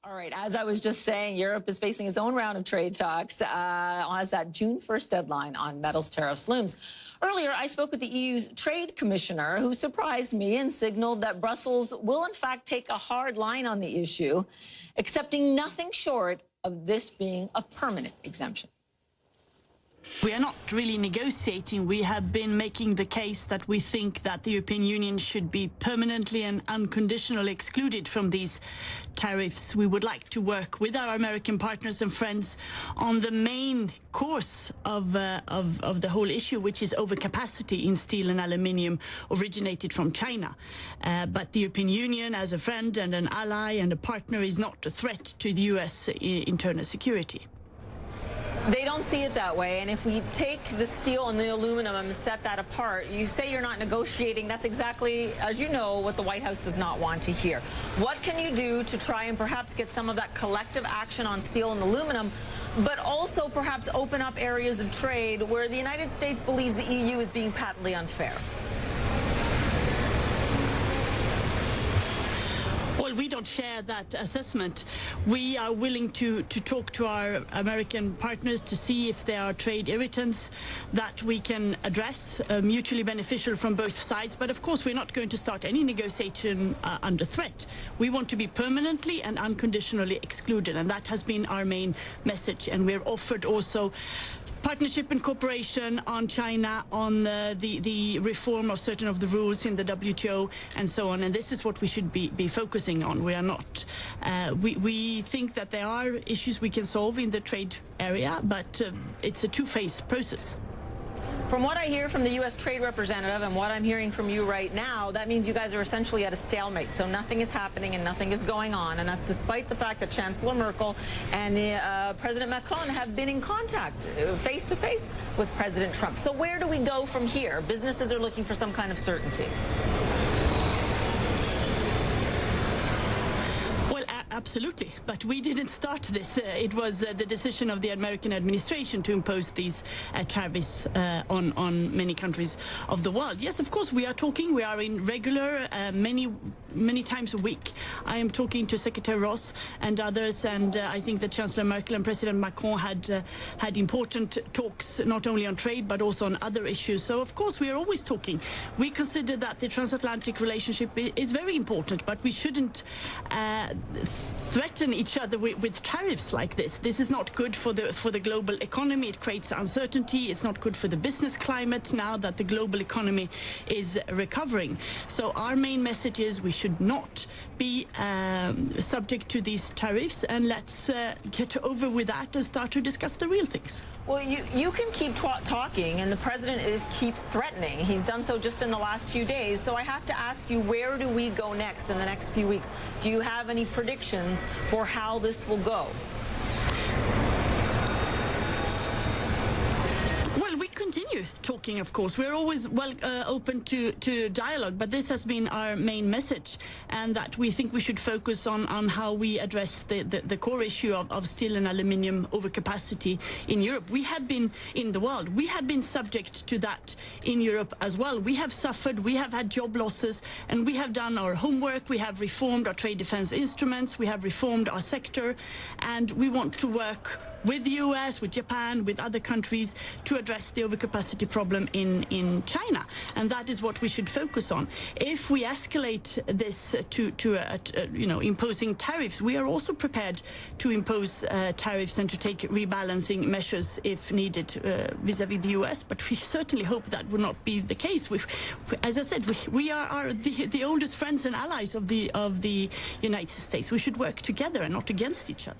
All right, as I was just saying, Europe is facing its own round of trade talks as that June 1st deadline on metals tariffs looms. Earlier, I spoke with the EU's trade commissioner, who surprised me and signaled that Brussels will, in fact, take a hard line on the issue, accepting nothing short of this being a permanent exemption. We are not really negotiating. We have been making the case that we think that the European Union should be permanently and unconditionally excluded from these tariffs. We would like to work with our American partners and friends on the main course of the whole issue, which is overcapacity in steel and aluminium originated from China. But the European Union, as a friend and an ally and a partner, is not a threat to the US internal security. They don't see it that way, and if we take the steel and the aluminum and set that apart, you say you're not negotiating. That's exactly, as you know, what the White House does not want to hear. What can you do to try and perhaps get some of that collective action on steel and aluminum, but also perhaps open up areas of trade where the United States believes the EU is being patently unfair? Well, we don't share that assessment. We are willing to talk to our American partners to see if there are trade irritants that we can address, mutually beneficial from both sides. But of course, we're not going to start any negotiation under threat. We want to be permanently and unconditionally excluded, and that has been our main message. And we're offered also partnership and cooperation on China, on the reform of certain of the rules in the WTO and so on. And this is what we should be focusing on. We are not. We think that there are issues we can solve in the trade area, but it's a two-phase process. From what I hear from the U.S. trade representative and what I'm hearing from you right now, that means you guys are essentially at a stalemate. So nothing is happening and nothing is going on. And that's despite the fact that Chancellor Merkel and President Macron have been in contact face-to-face with President Trump. So where do we go from here? Businesses are looking for some kind of certainty. Absolutely, but we didn't start this. It was the decision of the American administration to impose these tariffs on many countries of the world. Yes, of course, we are talking. We are in regular, many times a week. I am talking to Secretary Ross and others, and I think that Chancellor Merkel and President Macron had important talks, not only on trade, but also on other issues. So, of course, we are always talking. We consider that the transatlantic relationship is very important, but we shouldn't threaten each other with tariffs like this. This is not good for the global economy. It creates uncertainty. It's not good for the business climate now that the global economy is recovering. So our main message is we should not be subject to these tariffs, and let's get over with that and start to discuss the real things. Well, you can keep talking, and the president keeps threatening. He's done so just in the last few days. So I have to ask you, where do we go next in the next few weeks? Do you have any predictions for how this will go? Well, we continue talking, of course. We're always open to dialogue, but this has been our main message, and that we think we should focus on how we address the core issue of steel and aluminium overcapacity in Europe. We have been, in the world, we have been subject to that in Europe as well. We have suffered, we have had job losses, and we have done our homework. We have reformed our trade defense instruments, we have reformed our sector, and we want to work with the US, with Japan, with other countries to address the overcapacity problem in China. And that is what we should focus on. If we escalate this to imposing tariffs, we are also prepared to impose tariffs and to take rebalancing measures if needed vis-à-vis the US. But we certainly hope that will not be the case. As I said, we are the oldest friends and allies of the United States. We should work together and not against each other.